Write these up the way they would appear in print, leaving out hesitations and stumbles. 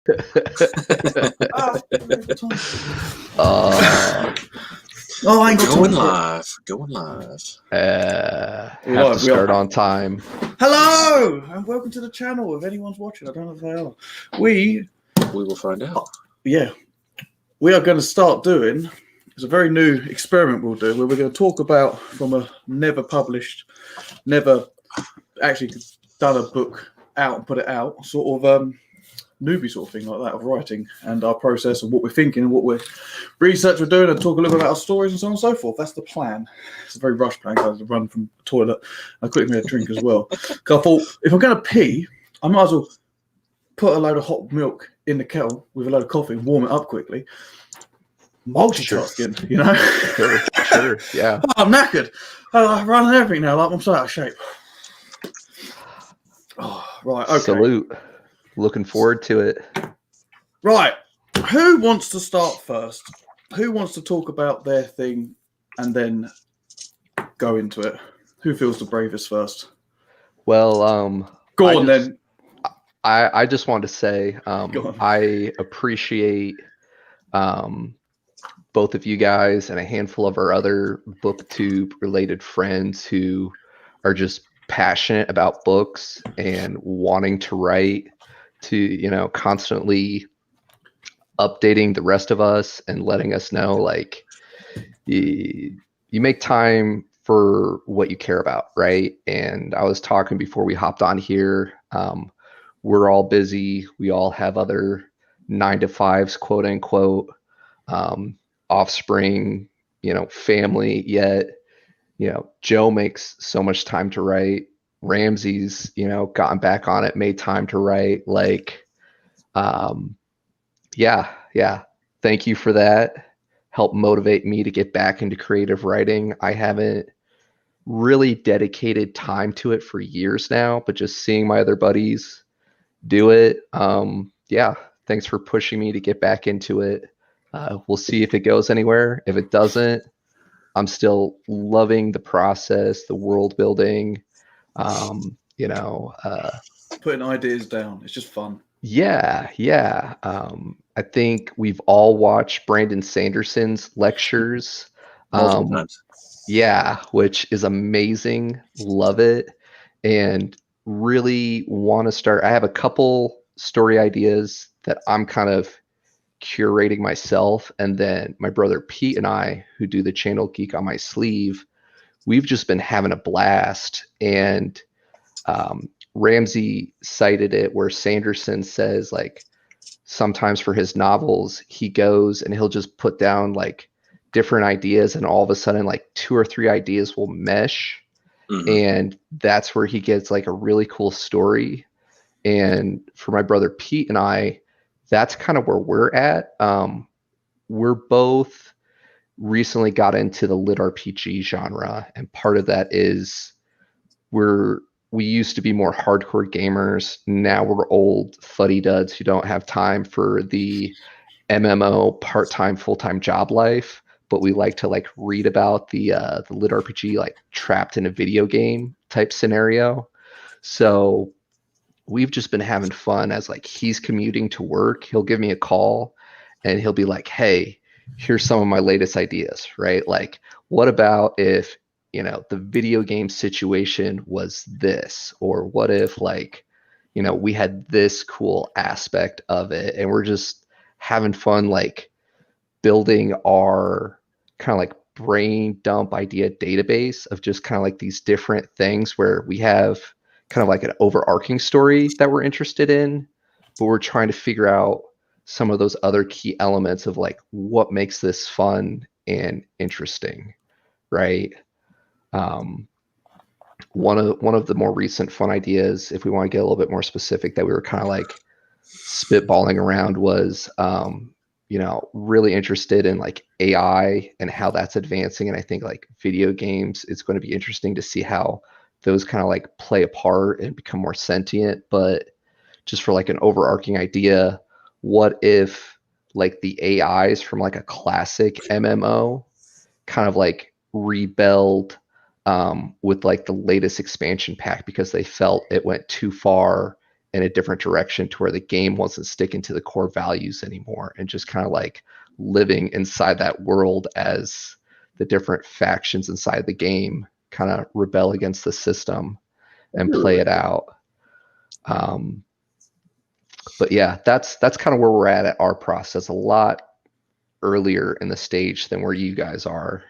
I ain't got Going time. live. Going live. Have to start on time. Hello and welcome to the channel. If anyone's watching, I don't know if they are. We will find out. Yeah, we are going to start doing. It's a very new experiment we'll do where we're going to talk about from a never published, never actually done a book out and put it out, sort of newbie sort of thing like that of writing and our process and what we're thinking and what we're research we're doing and talk a little bit about our stories and so on and so forth. That's the plan. It's a very rushed plan. I had to run from the toilet. I quickly made a drink as well. Because I thought if I'm going to pee, I might as well put a load of hot milk in the kettle with a load of coffee and warm it up quickly. Multitasking, you know? Sure, yeah. Oh, I'm knackered. I run everything now. Like I'm so out of shape. Oh, right, okay. Salute. Looking forward to it. Right. Who wants to start first? Who wants to talk about their thing and then go into it? Who feels the bravest first? Well, go on then. I just want to say I appreciate both of you guys and a handful of our other booktube related friends who are just passionate about books and wanting to write, to, you know, constantly updating the rest of us and letting us know, like, you make time for what you care about, right? And I was talking before we hopped on here. We're all busy. We all have other 9-to-5s, quote unquote, offspring, you know, family. Yet, you know, Joe makes so much time to write. Ramsey's, you know, gotten back on it, made time to write. Like, yeah. Thank you for that. Help motivate me to get back into creative writing. I haven't really dedicated time to it for years now, but just seeing my other buddies do it. Yeah, thanks for pushing me to get back into it. We'll see if it goes anywhere. If it doesn't, I'm still loving the process, the world building, you know, putting ideas down. It's just fun. Yeah. I think we've all watched Brandon Sanderson's lectures. Multiple times. Yeah, which is amazing. Love it. And really want to start. I have a couple story ideas that I'm kind of curating myself. And then my brother Pete and I, who do the channel Geek on My Sleeve, we've just been having a blast. And Ramsey cited it where Sanderson says, like, sometimes for his novels, he goes and he'll just put down like different ideas, and all of a sudden like 2 or 3 ideas will mesh. And that's where he gets like a really cool story. And for my brother Pete and I, that's kind of where we're at. We're both recently got into the lit RPG genre, and part of that is we used to be more hardcore gamers. Now we're old fuddy duds who don't have time for the MMO part-time, full-time job life, but we like to like read about the lit RPG, like trapped in a video game type scenario. So we've just been having fun as like he's commuting to work. He'll give me a call and he'll be like, hey, here's some of my latest ideas, right? Like, what about if, you know, the video game situation was this, or what if, like, you know, we had this cool aspect of it, and we're just having fun, like building our kind of like brain dump idea database of just kind of like these different things where we have kind of like an overarching story that we're interested in, but we're trying to figure out some of those other key elements of like what makes this fun and interesting, right? One of the more recent fun ideas, if we want to get a little bit more specific, that we were kind of like spitballing around was, you know, really interested in like AI and how that's advancing. And I think like video games, it's going to be interesting to see how those kind of like play a part and become more sentient. But just for like an overarching idea, what if like the AIs from like a classic MMO kind of like rebelled with like the latest expansion pack because they felt it went too far in a different direction to where the game wasn't sticking to the core values anymore, and just kind of like living inside that world as the different factions inside the game kind of rebel against the system and play it out. But yeah, that's kind of where we're at our process, a lot earlier in the stage than where you guys are.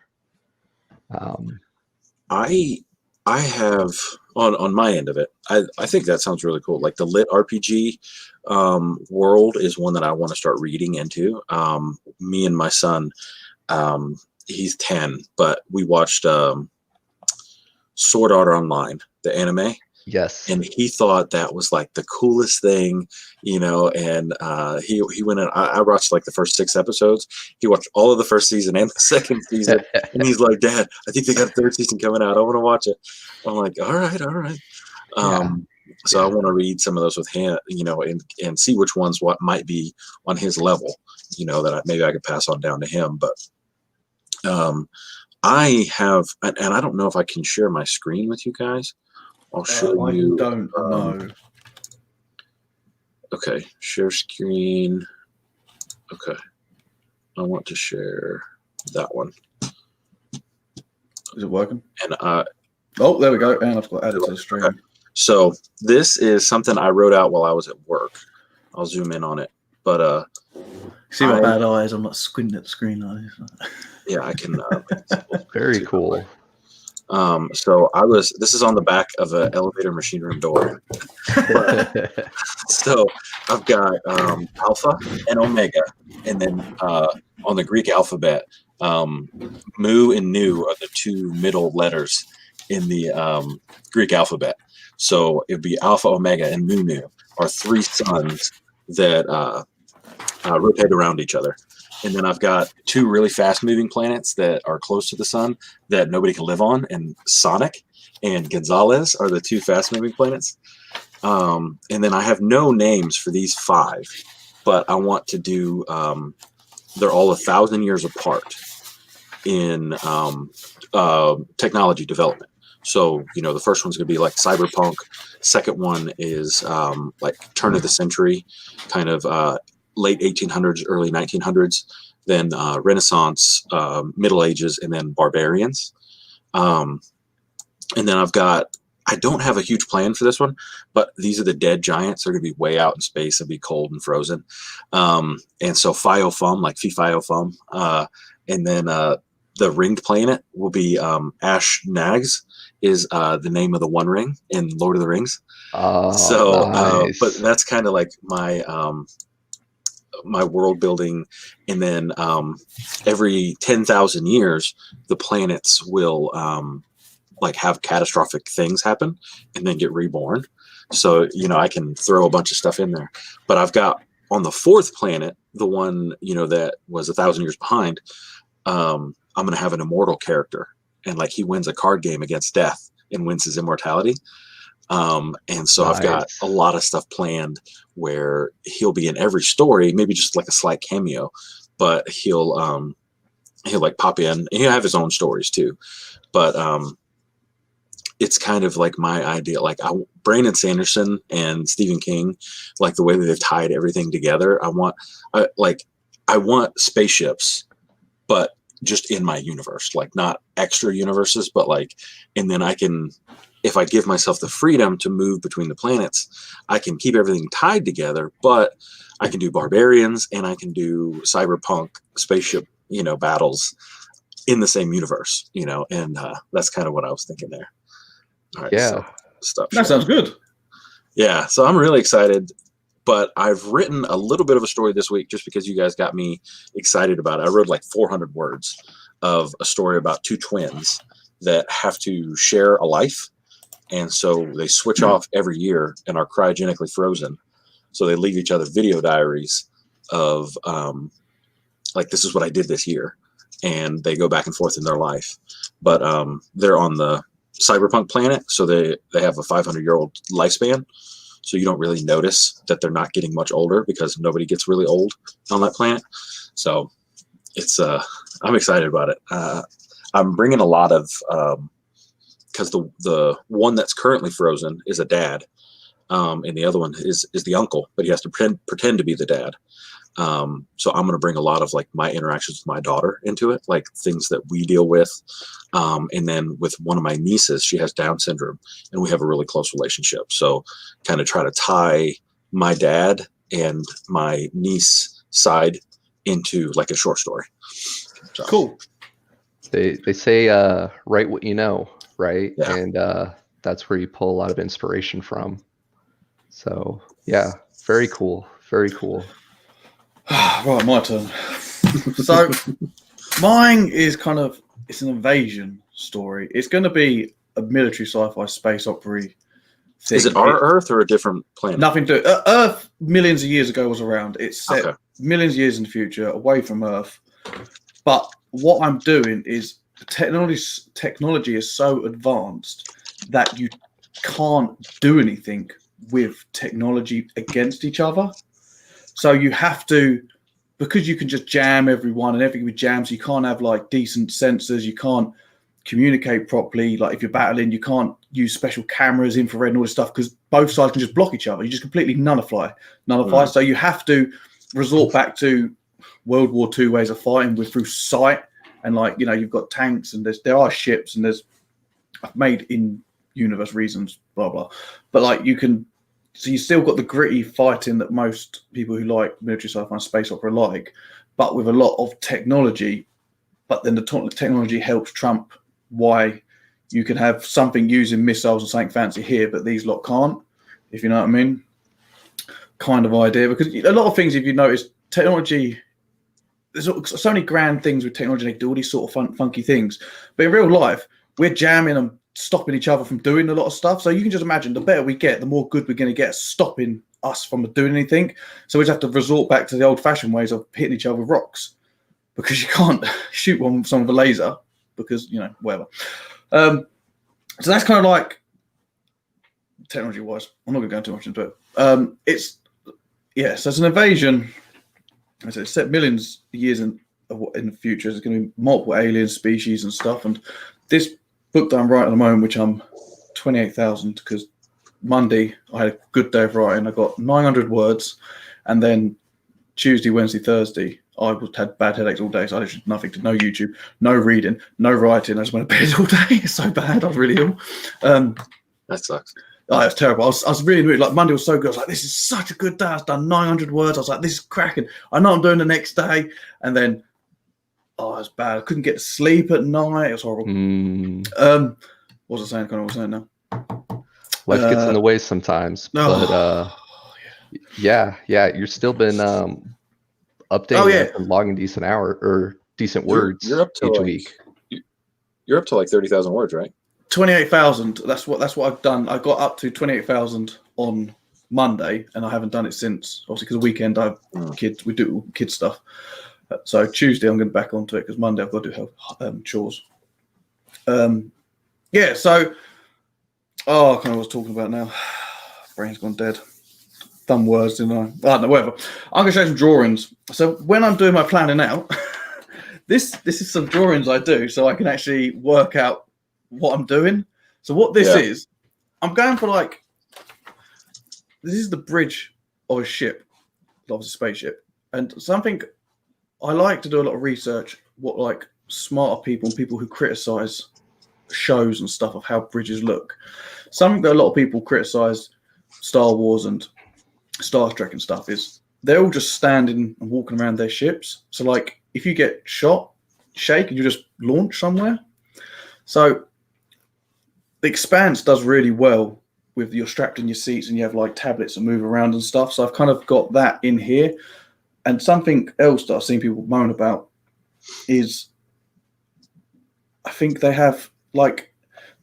I have on my end of it. I think that sounds really cool. Like the lit RPG world is one that I want to start reading into. Me and my son, he's 10, but we watched Sword Art Online, the anime. Yes. And he thought that was like the coolest thing, you know, and he went in. I watched like the first 6 episodes. He watched all of the first season and the second season. And he's like, Dad, I think they got a 3rd season coming out. I want to watch it. I'm like, all right. So I want to read some of those with him, you know, and see which ones what might be on his level, you know, that maybe I could pass on down to him. But I have, and I don't know if I can share my screen with you guys. I'll show you. I don't know. Okay, share screen. Okay, I want to share that one. Is it working? And oh, there we go. And I've got added to the stream. Okay. So this is something I wrote out while I was at work. I'll zoom in on it, but see my bad eyes. I'm not squinting at the screen like this. Yeah, I can. Very cool. So this is on the back of an elevator machine room door. So I've got Alpha and Omega, and then on the Greek alphabet, Mu and Nu are the 2 middle letters in the Greek alphabet. So it'd be Alpha, Omega, and Mu Nu are 3 suns that rotate around each other. And then I've got 2 really fast-moving planets that are close to the sun that nobody can live on, and Sonic and Gonzalez are the 2 fast-moving planets. And then I have no names for these 5, but I want to do. They're all 1,000 years apart in technology development. So, you know, the first one's going to be like cyberpunk. Second one is like turn of the century, kind of late 1800s, early 1900s, then Renaissance, Middle Ages, and then barbarians. And then I don't have a huge plan for this one, but these are the dead giants. They're going to be way out in space and be cold and frozen. And so Fio Fum, like Fee Fio Fum. And then the ringed planet will be Ash Nags, is the name of the One Ring in Lord of the Rings. Oh, so, nice. but that's kind of like my my world building. And then every 10,000 years, the planets will like have catastrophic things happen and then get reborn. So, you know, I can throw a bunch of stuff in there. But I've got on the 4th planet, the one, you know, that was 1,000 years behind, I'm going to have an immortal character. And like he wins a card game against death and wins his immortality. And so I've got a lot of stuff planned where he'll be in every story, maybe just like a slight cameo, but he'll like pop in, and he'll have his own stories too. But it's kind of like my idea, like Brandon Sanderson and Stephen King, like the way that they've tied everything together. I want spaceships, but just in my universe, like not extra universes, but like, and then I can, if I give myself the freedom to move between the planets, I can keep everything tied together, but I can do barbarians and I can do cyberpunk spaceship, you know, battles in the same universe, you know, and that's kind of what I was thinking there. All right, yeah. So that sounds good. Yeah, so I'm really excited, but I've written a little bit of a story this week just because you guys got me excited about it. I wrote like 400 words of a story about 2 twins that have to share a life. And so they switch off every year and are cryogenically frozen. So they leave each other video diaries of like, this is what I did this year. And they go back and forth in their life. But they're on the cyberpunk planet. So they have a 500-year-old lifespan. So you don't really notice that they're not getting much older because nobody gets really old on that planet. So it's I'm excited about it. I'm bringing a lot of because the one that's currently frozen is a dad. and the other one is the uncle, but he has to pretend to be the dad. So I'm going to bring a lot of like my interactions with my daughter into it, like things that we deal with. And then with one of my nieces, she has Down syndrome, and we have a really close relationship. So kind of try to tie my dad and my niece side into like a short story. So. Cool. They say write what you know, right? Yeah. And that's where you pull a lot of inspiration from. So yeah, very cool. Very cool. Right, my turn. So mine is it's an invasion story. It's going to be a military sci-fi space opera thing. Is it our Earth or a different planet? Nothing to Earth millions of years ago was around. It's set millions of years in the future, away from Earth. But what I'm doing is technology is so advanced that you can't do anything with technology against each other. So you have to, because you can just jam everyone and everything with jams, you can't have like decent sensors, you can't communicate properly. Like if you're battling, you can't use special cameras, infrared and all this stuff, because both sides can just block each other. You just completely nullify. So you have to resort back to World War II ways of fighting through sight. And like, you've got tanks and there are ships and there's made in universe reasons, blah, blah. But like so you still got the gritty fighting that most people who like military sci-fi and space opera like, but with a lot of technology. But then the technology helps trump why you can have something using missiles and something fancy here, but these lot can't, if you know what I mean. Kind of idea. Because a lot of things, if you notice, technology, there's so many grand things with technology, they do all these sort of funky things. But in real life, we're jamming and stopping each other from doing a lot of stuff. So you can just imagine the better we get, the more good we're going to get stopping us from doing anything. So we just have to resort back to the old-fashioned ways of hitting each other with rocks, because you can't shoot someone with a laser because, whatever. So that's kind of like technology-wise. I'm not going to go too much into it. So it's an invasion. As I said, set millions of years in the future. There's going to be multiple alien species and stuff. And this book that I'm writing at the moment, which I'm 28,000, because Monday I had a good day of writing. I got 900 words, and then Tuesday, Wednesday, Thursday I had bad headaches all day, so I literally nothing to no YouTube, no reading, no writing. I just went to bed all day. It's so bad. I was really ill. That sucks. Oh, it was terrible. I was really like, Monday was so good. I was like, this is such a good day. I've done 900 words. I was like, this is cracking. I know I'm doing the next day. And then, it was bad. I couldn't get to sleep at night. It was horrible. What was I saying? Kind of what I was saying now. Life gets in the way sometimes. But yeah, you're still been updating and logging decent words you're up to each like, week. You're up to like 30,000 words, right? 28,000. That's what I've done. I got up to 28,000 on Monday, and I haven't done it since. Obviously, because the weekend I have kids. We do kid stuff. So Tuesday I'm going back onto it, because Monday I've got to do chores. So I kind of what I was talking about now. Brain's gone dead. Dumb words, didn't I? I don't know, whatever. I'm going to show some drawings. So when I'm doing my planning out, this is some drawings I do, so I can actually work out what I'm doing. So what this is, I'm going for this is the bridge of a ship, of a spaceship, and something I like to do a lot of research. What like smarter people and people who criticize shows and stuff of how bridges look. Something that a lot of people criticize Star Wars and Star Trek and stuff is they're all just standing and walking around their ships. So like if you get shot, shake, and you just launch somewhere. So the Expanse does really well with you're strapped in your seats and you have like tablets that move around and stuff. So I've kind of got that in here. And something else that I've seen people moan about is I think they have like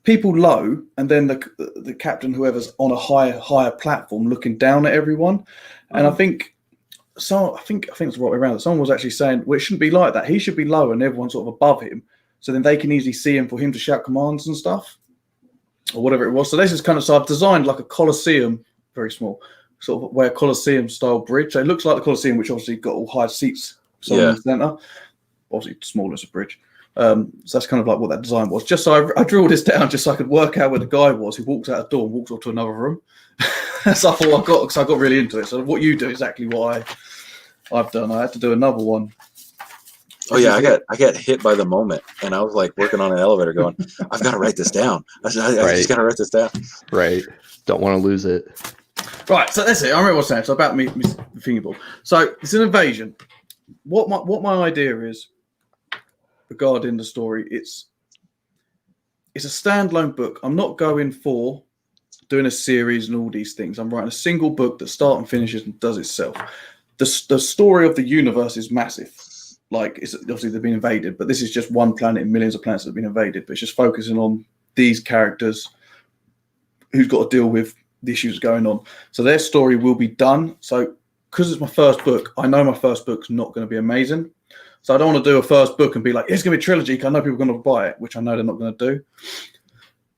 people low, and then the captain, whoever's on a higher platform, looking down at everyone. And I think it's the right way around. Someone was actually saying, well, it shouldn't be like that. He should be low and everyone's sort of above him, so then they can easily see him for him to shout commands and stuff, or whatever it was. So this is kind of, so I've designed like a Colosseum, very small, sort of where Colosseum style bridge. So it looks like the Colosseum, which obviously got all high seats in the center. Obviously small as a bridge. So that's kind of like what that design was. Just so I drew all this down just so I could work out where the guy was who walks out a door and walks off to another room. So I thought because I got really into it. So what you do is exactly what I've done. I had to do another one. Oh yeah, I got hit by the moment, and I was like working on an elevator, going, "I've got to write this down. I just got to write this down." Right. Don't want to lose it. Right. So that's it. I remember what I was saying. So about me fingerball. So it's an invasion. What my idea is regarding the story. It's a standalone book. I'm not going for doing a series and all these things. I'm writing a single book that starts and finishes and does itself. The story of the universe is massive. Like, it's obviously they've been invaded, but this is just one planet in millions of planets that have been invaded. But it's just focusing on these characters who's got to deal with the issues going on. So their story will be done. So because it's my first book, I know my first book's not going to be amazing. So I don't want to do a first book and be like, it's going to be a trilogy, because I know people are going to buy it, which I know they're not going to do.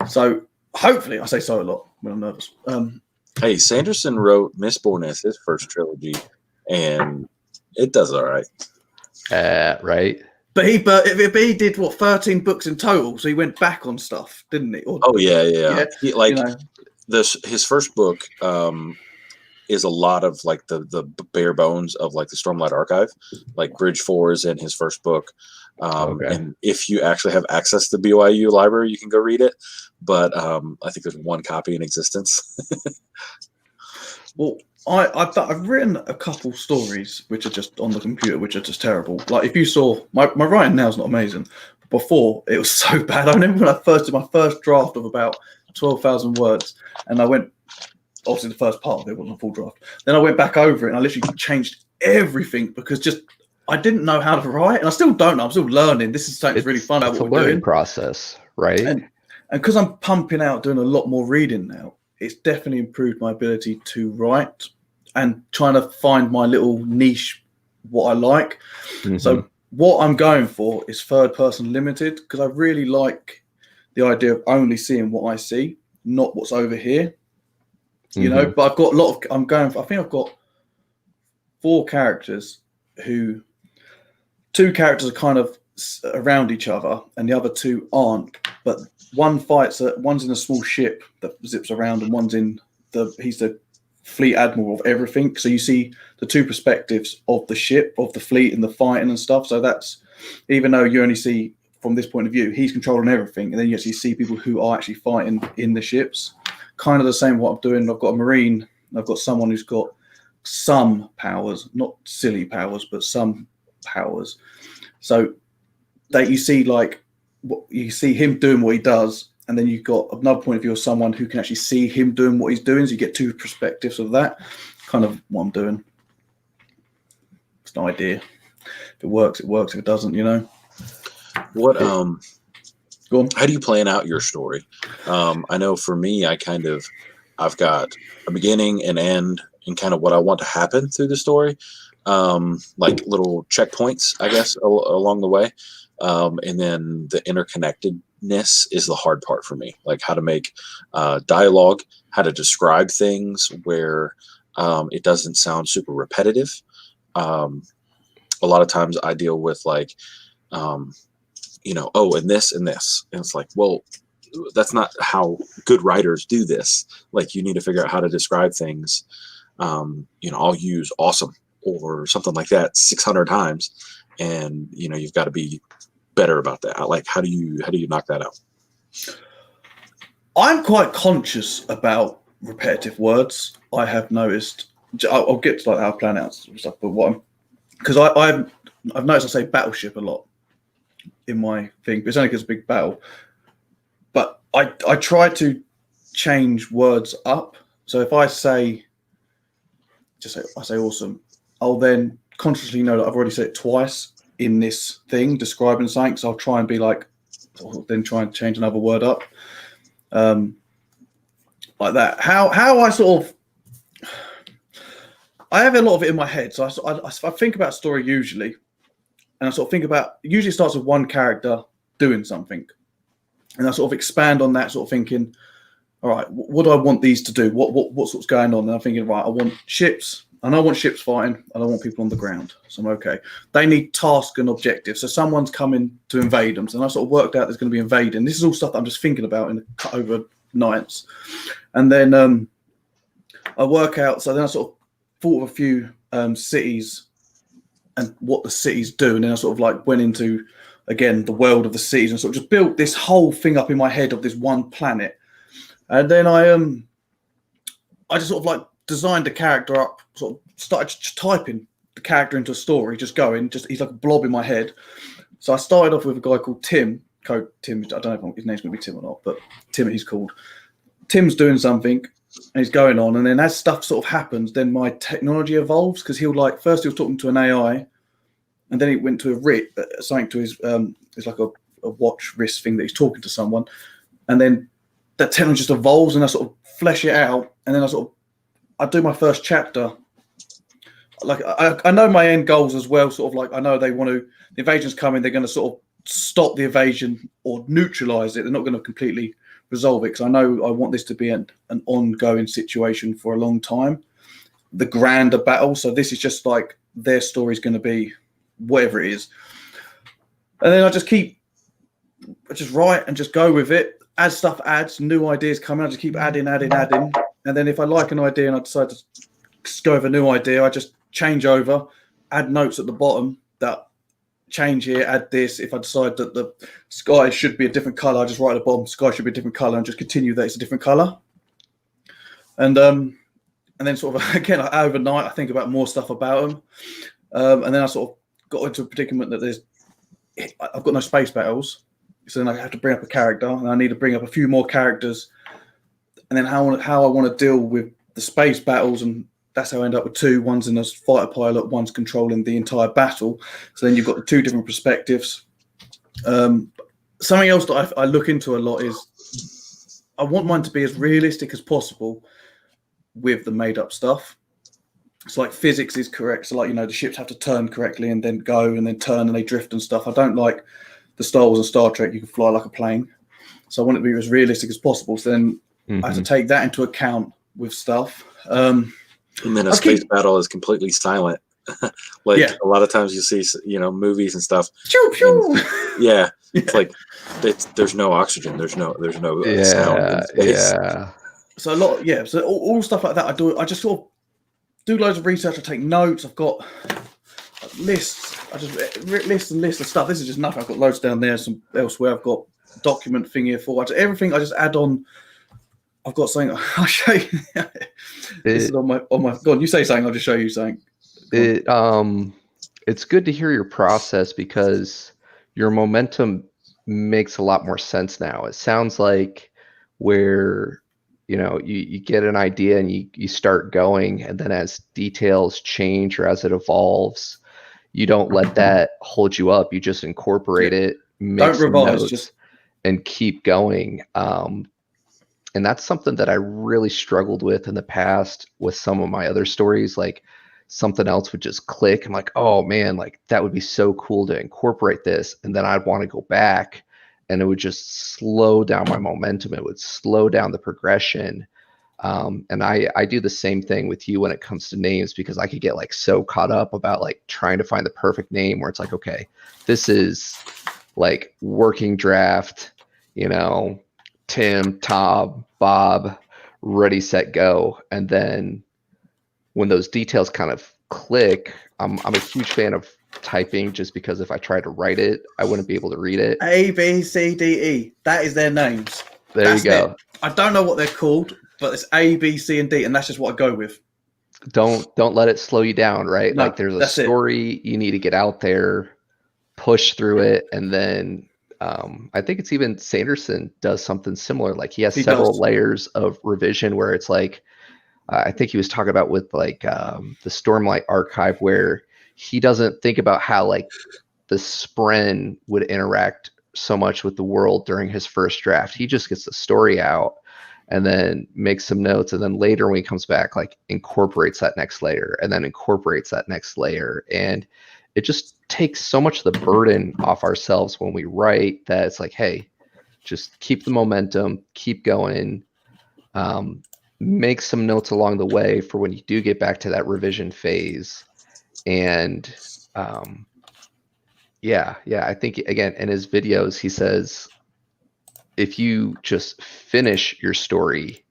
So hopefully, I say so a lot when I'm nervous. Hey, Sanderson wrote Mistborn as his first trilogy, and it does all right. Right. But he did what, 13 books in total, so he went back on stuff, didn't he? Oh yeah. He, like, you know, his first book is a lot of like the bare bones of like the Stormlight Archive. Like Bridge 4 is in his first book. And if you actually have access to the BYU library, you can go read it. But I think there's one copy in existence. Well, I've written a couple stories which are just on the computer, which are just terrible. Like, if you saw my writing now is not amazing. Before, it was so bad. I remember when I first did my first draft of about 12,000 words, and I went, obviously the first part of it wasn't a full draft. Then I went back over it and I literally changed everything because just I didn't know how to write, and I still don't know. I'm still learning. This is something that's really fun about It's a what we're learning doing. process, right? And because I'm pumping out, doing a lot more reading now, it's definitely improved my ability to write and trying to find my little niche, what I like. Mm-hmm. So what I'm going for is third person limited, because I really like the idea of only seeing what I see, not what's over here. You know, but I've got I think I've got 4 characters who, 2 characters are kind of around each other and the other 2 aren't, but one's in a small ship that zips around, and he's the fleet admiral of everything. So you see the 2 perspectives of the ship, of the fleet, and the fighting and stuff. So that's, even though you only see from this point of view, he's controlling everything, and then you actually see people who are actually fighting in the ships. Kind of the same what I'm doing. I've got a Marine, I've got someone who's got some powers, not silly powers, but some powers. So that you see, like, you see him doing what he does, and then you've got another point of view of someone who can actually see him doing what he's doing. So you get 2 perspectives of that. Kind of what I'm doing. It's an idea. If it works, it works. If it doesn't, you know. What Go on. How do you plan out your story? I know for me, I've got a beginning, an end, and kind of what I want to happen through the story, like little checkpoints, I guess, along the way. And then the interconnectedness is the hard part for me, like how to make dialogue, how to describe things where it doesn't sound super repetitive. A lot of times I deal with like, and this and this. And it's like, well, that's not how good writers do this. Like, you need to figure out how to describe things. I'll use awesome or something like that 600 times. And, you've got to be better about that. Like, how do you knock that out? I'm quite conscious about repetitive words. I have noticed, I'll get to like how I plan out stuff, but because I've noticed I say battleship a lot in my thing, but it's only because it's a big battle. But I try to change words up. So if I say awesome, I'll then consciously know that I've already said it twice in this thing describing something. So I'll try and be like, then try and change another word up, like that. How I sort of, I have a lot of it in my head. So I think about story usually, and I sort of think about, usually it starts with one character doing something, and I sort of expand on that, sort of thinking, all right, what do I want these to do? What's going on? And I'm thinking, right, I want ships, and I want ships fighting, and I want people on the ground. So I'm okay. They need task and objectives. So someone's coming to invade them. So I sort of worked out there's going to be invading. This is all stuff that I'm just thinking about in the cut over nights. And then I work out. So then I sort of thought of a few cities and what the cities do, and then I sort of like went into again the world of the cities and sort of just built this whole thing up in my head of this one planet. And then I just sort of like designed the character up, sort of started just typing the character into a story, just going, he's like a blob in my head. So I started off with a guy called Tim. I don't know if his name's going to be Tim or not, but Tim he's called. Tim's doing something and he's going on, and then as stuff sort of happens, then my technology evolves, because first he was talking to an AI, and then he went to something to his it's like a watch wrist thing that he's talking to someone, and then that technology just evolves, and I sort of flesh it out, and then I do my first chapter. Like I know my end goals as well, sort of like I know the invasion's coming, they're going to sort of stop the invasion or neutralize it. They're not going to completely resolve it, because I know I want this to be an ongoing situation for a long time. The grander battle. So this is just like their story's going to be whatever it is. And then I just write and just go with it. As stuff adds, new ideas come in, I just keep adding. And then if I like an idea and I decide to go with a new idea, I just change over, add notes at the bottom that change here, add this. If I decide that the sky should be a different color, I just write at the bottom, sky should be a different color, and just continue that it's a different color. And then sort of again, overnight, I think about more stuff about them. And then I sort of got into a predicament that I've got no space battles. So then I have to bring up a character, and I need to bring up a few more characters. And then how I want to deal with the space battles, and that's how I end up with two. One's in a fighter pilot, one's controlling the entire battle. So then you've got the two different perspectives. Something else that I look into a lot is I want mine to be as realistic as possible with the made-up stuff. So like physics is correct. So like, the ships have to turn correctly and then go and then turn and they drift and stuff. I don't like the Star Wars and Star Trek, you can fly like a plane. So I want it to be as realistic as possible. So then I have to take that into account with stuff. And then a space battle is completely silent. A lot of times you see, movies and stuff. Pew, pew. And, it's like there's no oxygen. There's no sound in space. Yeah. So a lot, So all stuff like that I do. I just sort of do loads of research. I take notes. I've got lists. I just lists of stuff. This is just nothing. I've got loads down there. Some elsewhere. I've got a document thing here for everything. I just add on. I've got something. I'll show you. This is on my. Go on. You say something. I'll just show you something. It's good to hear your process, because your momentum makes a lot more sense now. It sounds like where you get an idea and you start going, and then as details change or as it evolves, you don't let that hold you up. You just incorporate it, make some notes, and keep going. And that's something that I really struggled with in the past with some of my other stories. Like something else would just click. I'm like, oh man, like that would be so cool to incorporate this. And then I'd want to go back, and it would just slow down my momentum. It would slow down the progression. And I do the same thing with you when it comes to names, because I could get like so caught up about like trying to find the perfect name where it's like, okay, this is like working draft, Tim, Tom, Bob, ready, set, go. And then when those details kind of click, I'm a huge fan of typing, just because if I tried to write it, I wouldn't be able to read it. A, B, C, D, E. That is their names. That's you go. I don't know what they're called, but it's A, B, C, and D, and that's just what I go with. Don't let it slow you down, right? No, like there's a story you need to get out there, push through it, and then I think it's even Sanderson does something similar. Like he has several layers of revision where it's like, I think he was talking about with like the Stormlight archive, where he doesn't think about how like the Spren would interact so much with the world during his first draft. He just gets the story out and then makes some notes. And then later when he comes back, like incorporates that next layer and then incorporates that next layer. And it just takes so much of the burden off ourselves when we write, that it's like, hey, just keep the momentum, keep going, make some notes along the way for when you do get back to that revision phase. And I think, again, in his videos, he says, if you just finish your story,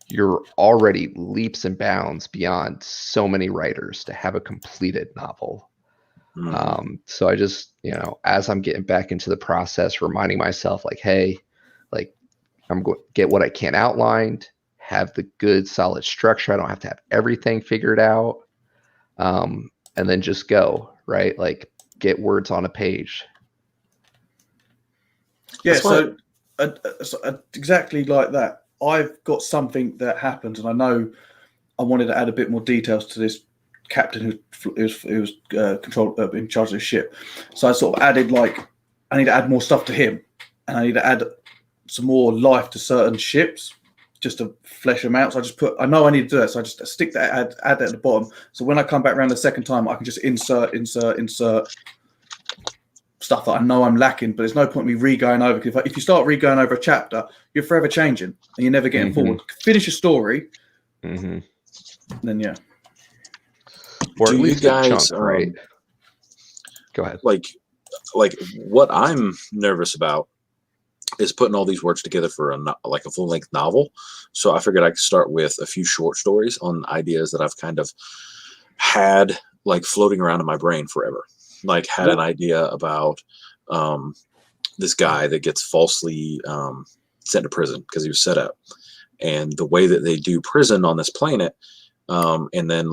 you're already leaps and bounds beyond so many writers to have a completed novel. So I just, as I'm getting back into the process, reminding myself like, hey, like I'm going to get what I can outlined, have the good solid structure. I don't have to have everything figured out. And then just go, right? Like get words on a page. Yeah, so exactly like that. I've got something that happened, and I know I wanted to add a bit more details to this captain who was in charge of the ship. So I sort of added I need to add more stuff to him, and I need to add some more life to certain ships just to flesh them out. So I know I need to do that, so I just stick that add that at the bottom. So when I come back around the second time, I can just insert stuff that I know I'm lacking, but there's no point in me re-going over. If you start re-going over a chapter, you're forever changing and you're never getting forward. Finish your story, then yeah. Or do at least you guys, a chunk, right? Go ahead. Like what I'm nervous about is putting all these words together for a full-length novel. So I figured I could start with a few short stories on ideas that I've kind of had floating around in my brain forever. Had an idea about this guy that gets falsely sent to prison because he was set up, and the way that they do prison on this planet, and then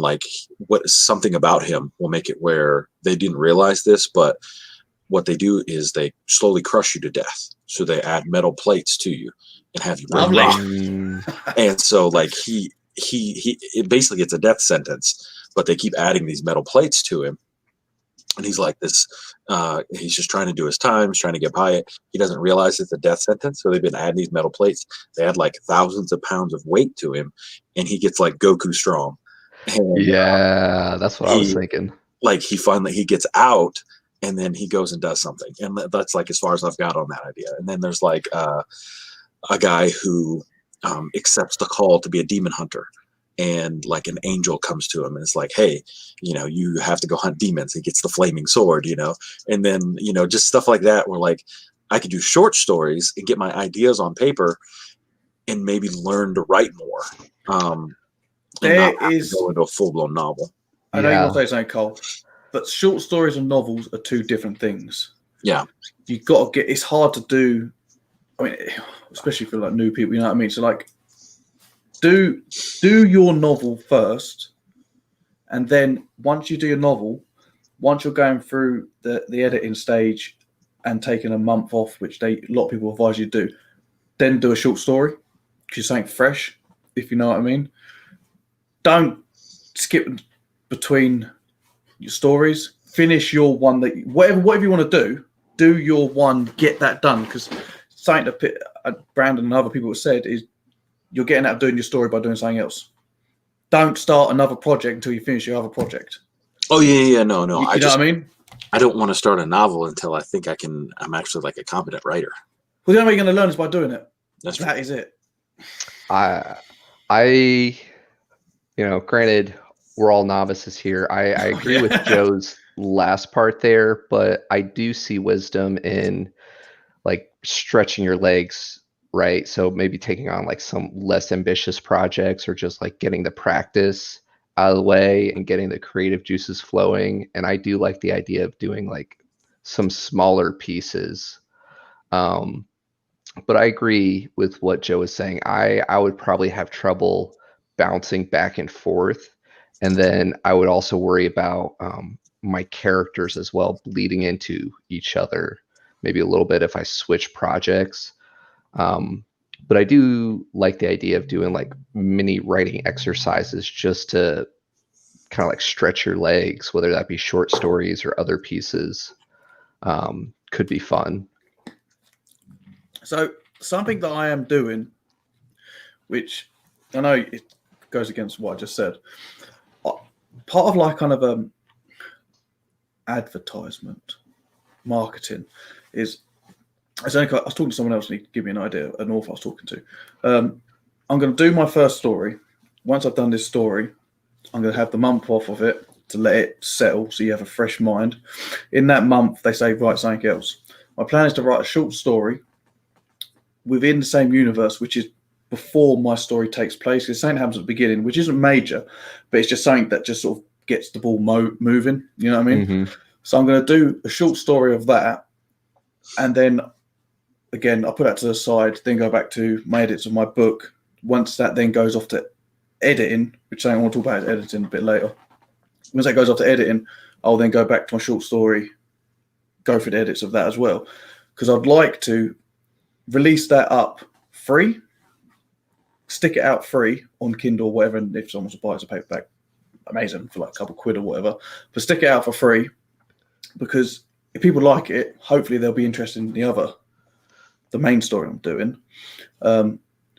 something about him will make it where they didn't realize this, but what they do is they slowly crush you to death. So they add metal plates to you and have you break rock. And so he it basically gets a death sentence, but they keep adding these metal plates to him. And he's like this, he's just trying to do his time. He's trying to get by it. He doesn't realize it's a death sentence. So they've been adding these metal plates. They add thousands of pounds of weight to him, and he gets Goku strong. And, that's what I was thinking. He gets out, and then he goes and does something. And that's as far as I've got on that idea. And then there's a guy who accepts the call to be a demon hunter. And an angel comes to him and it's hey, you have to go hunt demons. He gets the flaming sword, and then, just stuff like that where I could do short stories and get my ideas on paper and maybe learn to write more. And not have to go into a full-blown novel. I know you want to say something, Cole, but short stories and novels are two different things. Yeah. You got to it's hard to do. I mean, especially for new people, you know what I mean? So do your novel first, and then once you do your novel, once you're going through the editing stage and taking a month off, which a lot of people advise you to do, then do a short story because you're something fresh, if you know what I mean. Don't skip between your stories. Finish your one that whatever you want to do your one, get that done, because something that Brandon and other people have said is you're getting out of doing your story by doing something else. Don't start another project until you finish your other project. Oh yeah, no. You know what I mean? I don't want to start a novel until I think I'm actually a competent writer. Well, the only way you're going to learn is by doing it. That is it. I granted, we're all novices here. I agree with Joe's last part there, but I do see wisdom in stretching your legs, right? So maybe taking on some less ambitious projects, or just getting the practice out of the way and getting the creative juices flowing. And I do like the idea of doing some smaller pieces. But I agree with what Joe was saying. I would probably have trouble bouncing back and forth. And then I would also worry about my characters as well bleeding into each other, maybe a little bit if I switch projects. But I do like the idea of doing mini writing exercises just to kind of stretch your legs, whether that be short stories or other pieces. Could be fun. So something that I am doing, which I know it goes against what I just said, part of kind of advertisement marketing is, I was talking to someone else and he gave me an idea, an author I was talking to. I'm going to do my first story. Once I've done this story, I'm going to have the month off of it to let it settle so you have a fresh mind. In that month, they say, write something else. My plan is to write a short story within the same universe, which is before my story takes place. It's something that happens at the beginning, which isn't major, but it's just something that just sort of gets the ball moving. You know what I mean? Mm-hmm. So I'm going to do a short story of that, and then again I'll put that to the side. Then go back to my edits of my book. Once that then goes off to editing, which I want to talk about editing a bit later. Once that goes off to editing, I'll then go back to my short story, go through the edits of that as well, because I'd like to release that up free, stick it out free on Kindle or whatever, and if someone wants to buy it as a paperback, amazing, for like a couple of quid or whatever. But stick it out for free, because if people like it, hopefully they'll be interested in the main story I'm doing.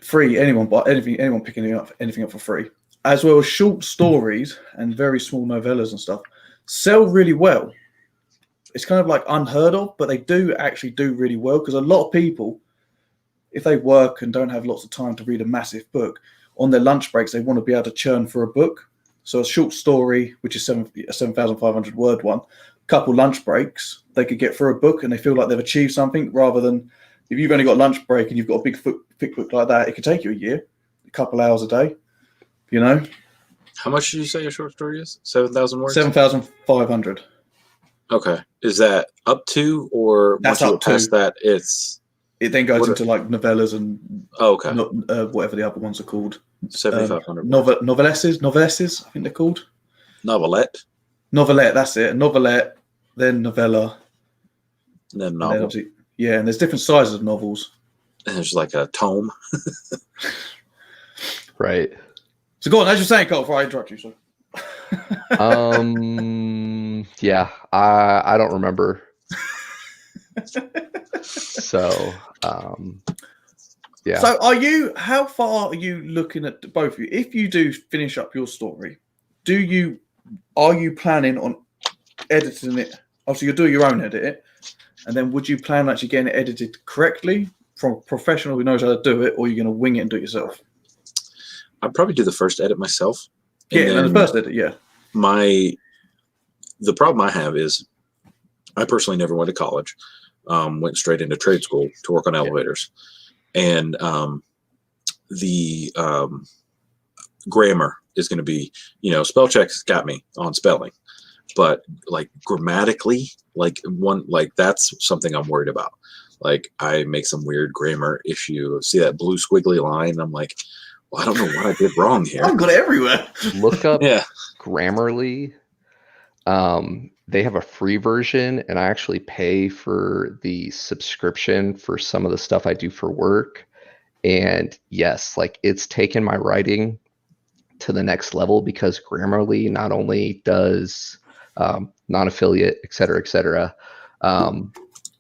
Free, anyone picking anything up for free, as well as short stories and very small novellas and stuff, sell really well. It's kind of like unheard of, but they do actually do really well, because a lot of people, if they work and don't have lots of time to read a massive book, on their lunch breaks, they want to be able to churn for a book. So a short story, which is a 7,500 word one, couple lunch breaks, they could get through a book and they feel like they've achieved something, rather than if you've only got lunch break and you've got a big thick book like that, it could take you a year, a couple hours a day, you know? How much did you say your short story is? 7,000 words? 7,500. Okay. Is that up to, or That's once you up get past to. that, it's... It then goes into like novellas and okay. Whatever the other ones are called. 7,500 novelesses, I think they're called. Novelette? Novelette, that's it. Novelette, then novella. And then And novel. then and there's different sizes of novels. And there's like a tome. Right. So go on, as you're saying, Carl, before I interrupt you, sir. Yeah, I don't remember. So, yeah. So how far are you looking at both of you? If you do finish up your story, are you planning on editing it? Obviously, you'll do your own edit, and then would you plan on actually getting it edited correctly from a professional who knows how to do it, or are you going to wing it and do it yourself? I'd probably do the first edit myself. And the first edit, yeah. The problem I have is I personally never went to college. Went straight into trade school to work on elevators. And the grammar is going to be, spell check's got me on spelling. But like grammatically, that's something I'm worried about. Like I make some weird grammar issue. See that blue squiggly line? I'm like, well, I don't know what I did wrong here. I've got it everywhere. Look up Yeah. Grammarly. They have a free version, and I actually pay for the subscription for some of the stuff I do for work. And yes, like it's taken my writing to the next level, because Grammarly not only does non-affiliate, et cetera,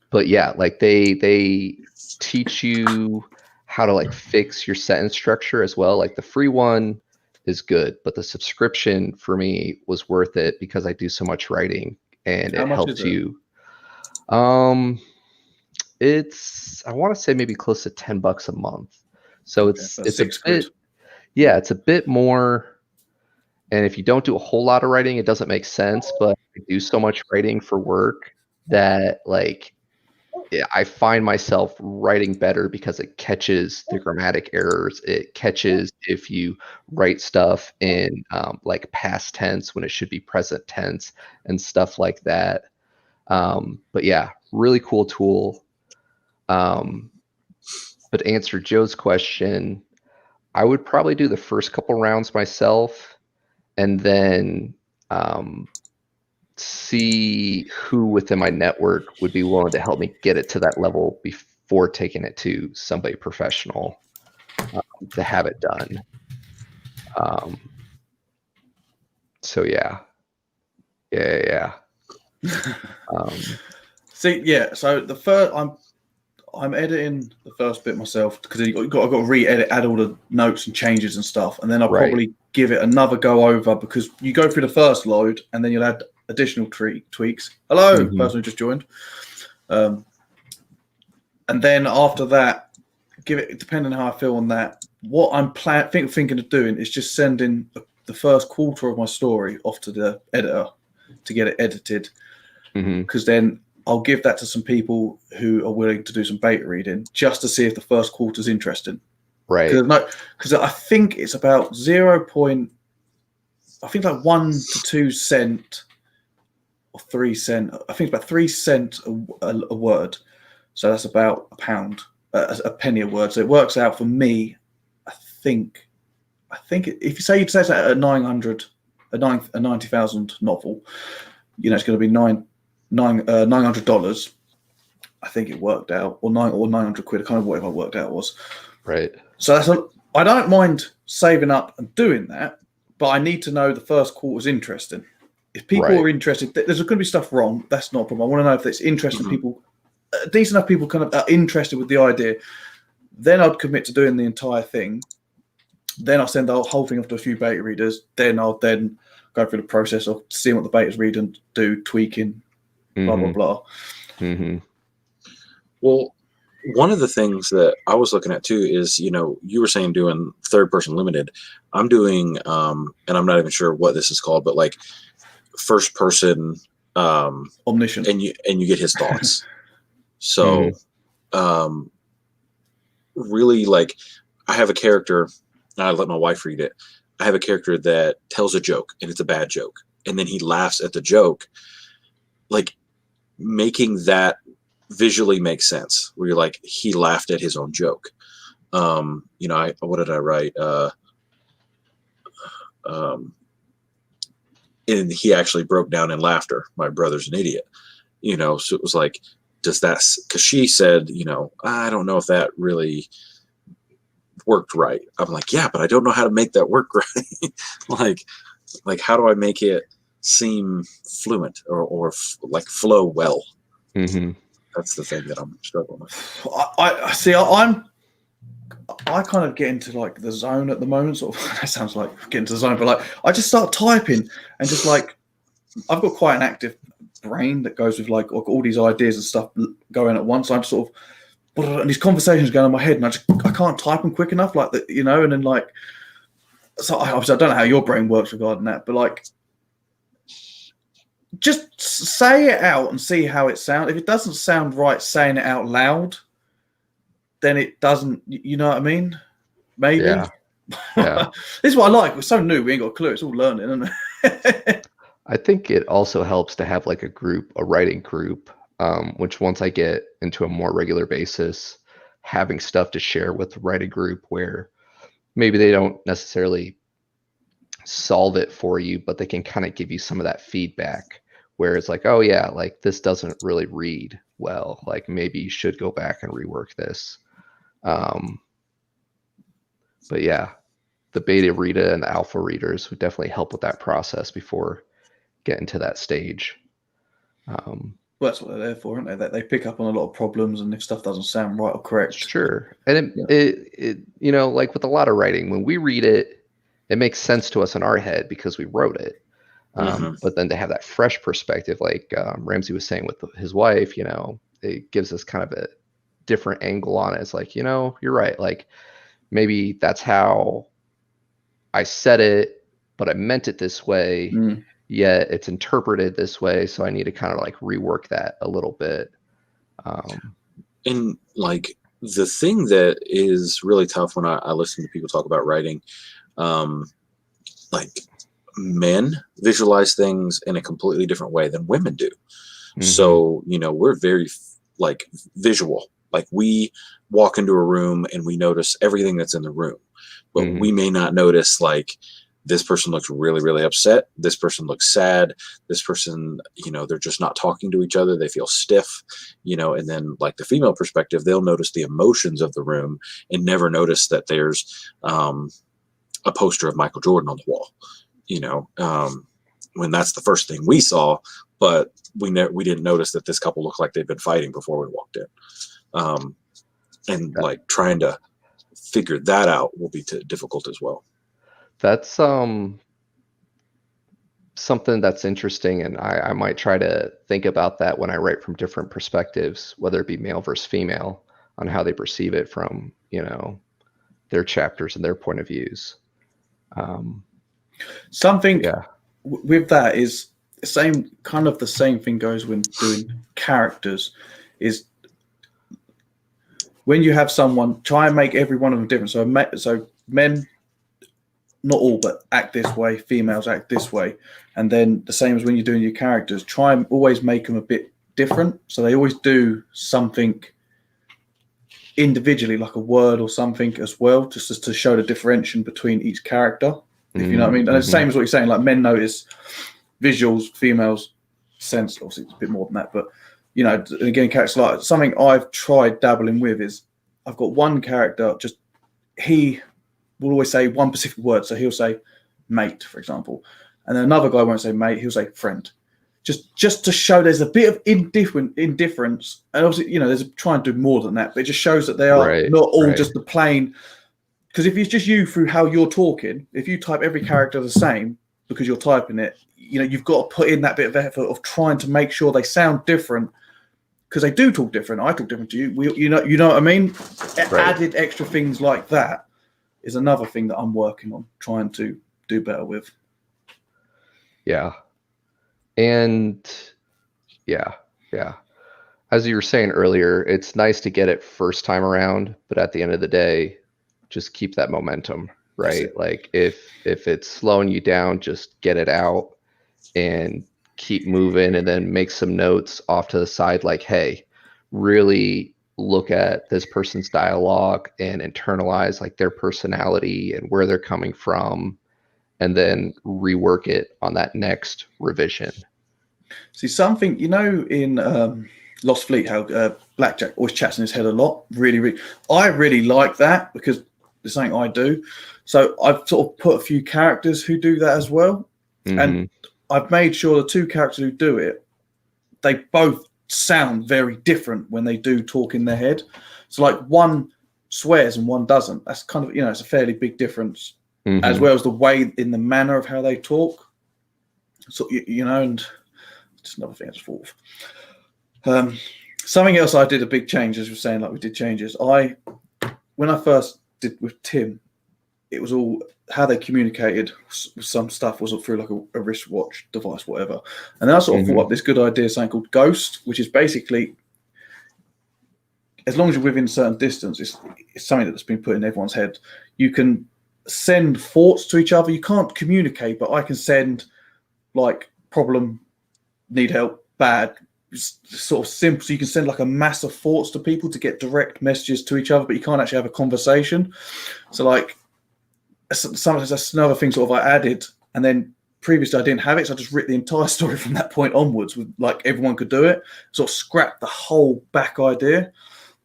but yeah, like they teach you how to like fix your sentence structure as well. Like the free one is good, but the subscription for me was worth it because I do so much writing, and it helps you. It's, I want to say maybe close to $10 a month. So it's a bit, yeah, it's a bit more. And if you don't do a whole lot of writing, it doesn't make sense. But I do so much writing for work that like I find myself writing better because it catches the grammatic errors. It catches if you write stuff in like past tense when it should be present tense and stuff like that. But yeah, really cool tool. But to answer Joe's question, I would probably do the first couple rounds myself, and then see who within my network would be willing to help me get it to that level before taking it to somebody professional to have it done. So yeah. See, yeah. So the first, I'm editing the first bit myself, because I've got to re-edit, add all the notes and changes and stuff, and then I'll probably give it another go over, because you go through the first load and then you'll add additional tweaks. Hello, person who just joined. And then after that, give it, depending on how I feel on that, what I'm thinking of doing is just sending the first quarter of my story off to the editor to get it edited, because then I'll give that to some people who are willing to do some beta reading just to see if the first quarter is interesting. Right. Because I think it's about I think like 1 to 2 cent or 3 cent. I think it's about 3 cent a word. So that's about £1, a penny a word. So it works out for me. I think if you say it's a 90,000 novel, it's going to be $900. I think it worked out, or 900 quid. I can't remember whatever I worked out was. Right. So I don't mind saving up and doing that, but I need to know the first quarter's interesting. If people are interested, there's going to be stuff wrong. That's not a problem. I want to know if it's interesting. People, decent enough people, kind of are interested with the idea. Then I'd commit to doing the entire thing. Then I'll send the whole thing off to a few beta readers. Then I'll go through the process of seeing what the betas read and do tweaking, blah blah blah. Mm-hmm. Well, one of the things that I was looking at too is, you were saying doing third person limited. I'm doing, and I'm not even sure what this is called, but like first person, omniscient, and you get his thoughts. So, really, like, I have a character, and I let my wife read it. I have a character that tells a joke, and it's a bad joke, and then he laughs at the joke, like making that visually makes sense, where you're like, he laughed at his own joke. What did I write? And he actually broke down in laughter. My brother's an idiot, so it was like, does that, because she said, I don't know if that really worked right. I'm like, yeah, but I don't know how to make that work right. like how do I make it seem fluent or like flow well? That's the thing that I'm struggling with. I kind of get into like the zone at the moment. Sort of, that sounds like getting to the zone, but like I just start typing and just like I've got quite an active brain that goes with like all these ideas and stuff going at once. I'm sort of, and these conversations going in my head, and I can't type them quick enough, like that, and then like, so obviously I don't know how your brain works regarding that, but like, just say it out and see how it sounds. If it doesn't sound right saying it out loud, then it doesn't. You know what I mean? Maybe. Yeah. This is what I like. We're so new. We ain't got a clue. It's all learning, isn't it? I think it also helps to have like a writing group, which once I get into a more regular basis, having stuff to share with the writing group where maybe they don't necessarily solve it for you, but they can kind of give you some of that feedback where it's like, oh yeah, like this doesn't really read well. Like maybe you should go back and rework this. But yeah, the beta reader and the alpha readers would definitely help with that process before getting to that stage. Well, that's what they're there for, aren't they? They pick up on a lot of problems, and if stuff doesn't sound right or correct. Sure. And it like with a lot of writing, when we read it, it makes sense to us in our head because we wrote it. But then to have that fresh perspective, like Ramsey was saying with his wife, it gives us kind of a different angle on it. It's like, you're right. Like maybe that's how I said it, but I meant it this way. Yet it's interpreted this way, so I need to kind of like rework that a little bit. And like the thing that is really tough when I listen to people talk about writing, like men visualize things in a completely different way than women do. So, we're very like visual. Like we walk into a room and we notice everything that's in the room, but we may not notice like, this person looks really, really upset. This person looks sad. This person, they're just not talking to each other. They feel stiff, and then like the female perspective, they'll notice the emotions of the room and never notice that there's a poster of Michael Jordan on the wall, when that's the first thing we saw, but we didn't notice that this couple looked like they'd been fighting before we walked in. And like trying to figure that out will be difficult as well. That's something that's interesting, and I might try to think about that when I write from different perspectives, whether it be male versus female, on how they perceive it from their chapters and their point of views. Something with that is the same thing goes when doing characters. Is when you have someone, try and make every one of them different. So men, not all, but act this way. Females act this way, and then the same as when you're doing your characters, try and always make them a bit different. So they always do something individually, like a word or something as well, just to show the differentiation between each character. If you know what I mean. And the same as what you're saying, like men notice visuals, females sense. Obviously, it's a bit more than that, but you know, again, characters like something I've tried dabbling with is I've got one character, just he will always say one specific word. So he'll say mate, for example, and then another guy won't say mate, he'll say friend. Just to show there's a bit of indifference, and obviously, you know, there's try and do more than that, but it just shows that they are not all just the plain. Because if it's just you through how you're talking, if you type every character the same because you're typing it, you know, you've got to put in that bit of effort of trying to make sure they sound different, because they do talk different. I talk different to you. You know what I mean? Added extra things like that is another thing that I'm working on, trying to do better with. Yeah. And yeah. As you were saying earlier, it's nice to get it first time around, but at the end of the day, just keep that momentum, right? Like if it's slowing you down, just get it out and keep moving, and then make some notes off to the side, like, hey, really look at this person's dialogue and internalize like their personality and where they're coming from, and then rework it on that next revision. See, something, you know, in Lost Fleet, how Blackjack always chats in his head a lot. I really like that, because it's something I do. So I've sort of put a few characters who do that as well. And I've made sure the two characters who do it, they both sound very different when they do talk in their head. So like one swears and one doesn't. That's kind of, you know, it's a fairly big difference, as well as the way in the manner of how they talk. So, you know, and just another thing I just thought of. Something else I did a big change, as we were saying, like we did changes. When I first did with Tim, it was all how they communicated. Some stuff was through like a wristwatch device, whatever. And then I sort of thought up this good idea, something called Ghost, which is basically, as long as you're within a certain distance, it's something that's been put in everyone's head. You can send thoughts to each other. You can't communicate, but I can send like problem, need help, bad, sort of simple. So you can send like a mass of thoughts to people to get direct messages to each other, but you can't actually have a conversation. So like, sometimes that's another thing sort of I added, and then previously I didn't have it, so I just wrote the entire story from that point onwards with like everyone could do it, sort of scrapped the whole back idea,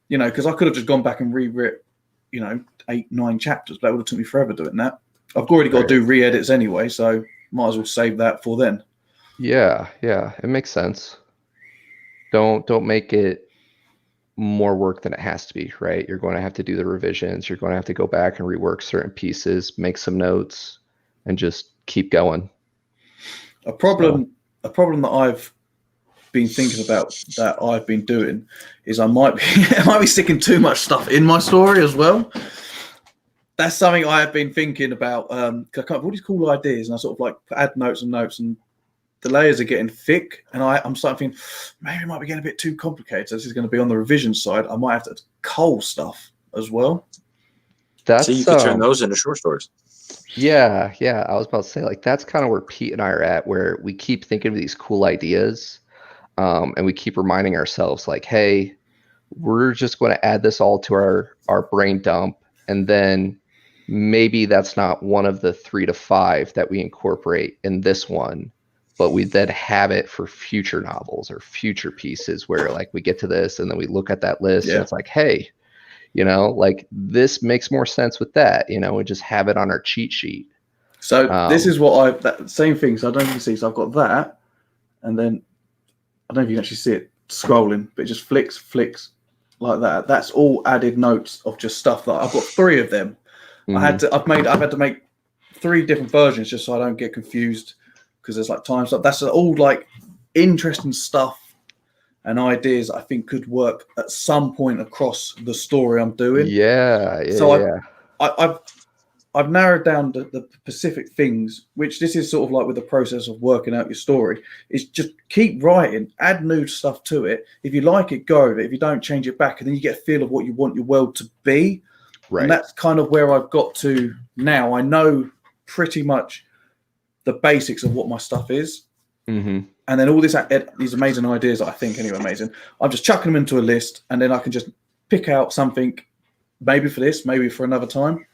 you know, because I could have just gone back and rewritten, you know, 8-9 chapters, but that would have took me forever doing that. I've already got to do re-edits anyway, so might as well save that for then. Yeah, it makes sense. Don't make it more work than it has to be, right? You're going to have to do the revisions. You're going to have to go back and rework certain pieces, make some notes, and just keep going. A problem that I've been thinking about, that I've been doing, is I might be sticking too much stuff in my story as well. That's something I have been thinking about. I come up with all these cool ideas, and I sort of like add notes, and the layers are getting thick, and I'm starting thinking maybe it might be getting a bit too complicated. So this is going to be on the revision side. I might have to cull stuff as well. So you could turn those into short stories. Yeah. I was about to say, like, that's kind of where Pete and I are at, where we keep thinking of these cool ideas, and we keep reminding ourselves, like, hey, we're just going to add this all to our brain dump, and then maybe that's not one of the 3 to 5 that we incorporate in this one, but we then have it for future novels or future pieces where like we get to this and then we look at that list and it's like, hey, you know, like this makes more sense with that, you know, and just have it on our cheat sheet. So this is what that same thing. So I don't know if you can see. So I've got that, and then I don't know if you can actually see it scrolling, but it just flicks like that. That's all added notes of just stuff that I've got 3 of them. I've had to make 3 different versions just so I don't get confused, because there's like time stuff. That's all like interesting stuff and ideas I think could work at some point across the story I'm doing. Yeah. So I've I've narrowed down the specific things, which this is sort of like with the process of working out your story, is just keep writing, add new stuff to it. If you like it, go with it. If you don't, change it back, and then you get a feel of what you want your world to be. Right. And that's kind of where I've got to now. I know pretty much the basics of what my stuff is. Mm-hmm. And then all these amazing ideas that I think anyway amazing, I'm just chucking them into a list, and then I can just pick out something, maybe for this, maybe for another time.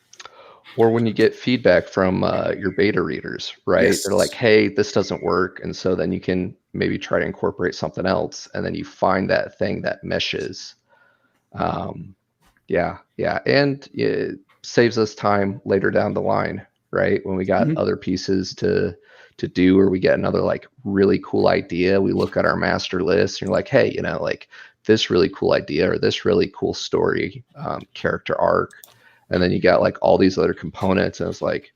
Or when you get feedback from your beta readers, right? Yes. They're like, hey, this doesn't work. And so then you can maybe try to incorporate something else. And then you find that thing that meshes. Yeah. And it saves us time later down the line, right? When we got other pieces to do, or we get another like really cool idea. We look at our master list and you're like, hey, like this really cool idea or this really cool story, character arc. And then you got like all these other components, and it's like,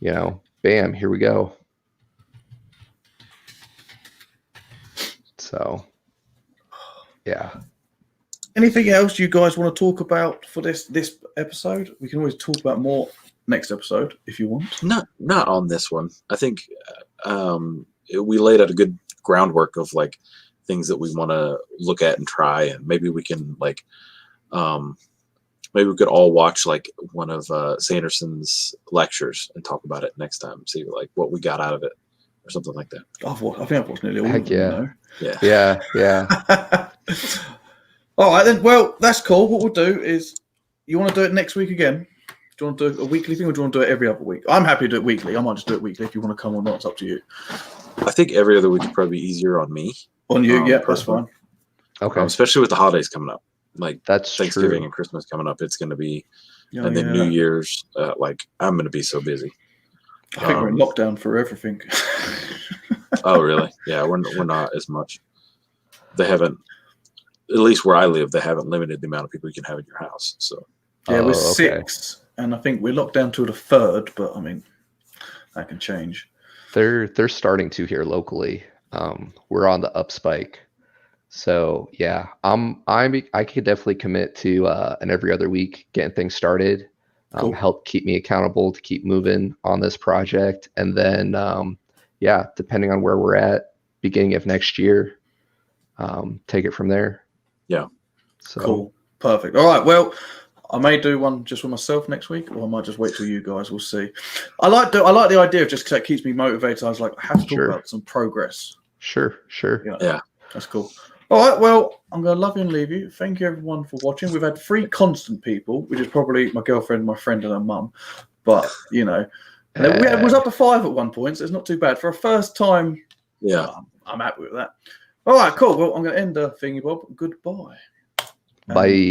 bam, here we go. So, yeah. Anything else you guys want to talk about for this episode? We can always talk about more next episode if you want. Not on this one. I think we laid out a good groundwork of like things that we want to look at and try, and maybe we can like maybe we could all watch like one of Sanderson's lectures and talk about it next time. See like what we got out of it or something like that. I think I've watched nearly all Heck of them. Yeah. All right then. Well, that's cool. What we'll do is, you want to do it next week again? Do you want to do a weekly thing, or do you want to do it every other week? I'm happy to do it weekly. I might just do it weekly if you want to come or not. It's up to you. I think every other week would probably be easier on me. On you, yeah, that's fine. Okay. Especially with the holidays coming up. Like that's Thanksgiving true. And Christmas coming up, it's going to be, and then New Year's. Like I'm going to be so busy. I think we're in lockdown for everything. Oh really? Yeah, we're not as much. They haven't, at least where I live, they haven't limited the amount of people you can have in your house. So yeah, we're 6, and I think we're locked down to the 3rd. But I mean, that can change. They're starting to here locally. We're on the up spike. So yeah, I could definitely commit to an every other week getting things started. Cool. Help keep me accountable to keep moving on this project, and then depending on where we're at, beginning of next year, take it from there. Yeah. So cool, perfect. All right, well, I may do one just for myself next week, or I might just wait till you guys. We'll see. I like the idea of just because it keeps me motivated. I was like, I have to talk about some progress. Sure. Yeah, that's cool. All right, well, I'm going to love you and leave you. Thank you, everyone, for watching. We've had 3 constant people, which is probably my girlfriend, my friend, and her mum. But, and it was up to 5 at one point, so it's not too bad. For a first time, I'm happy with that. All right, cool. Well, I'm going to end the thingy, Bob. Goodbye. Bye.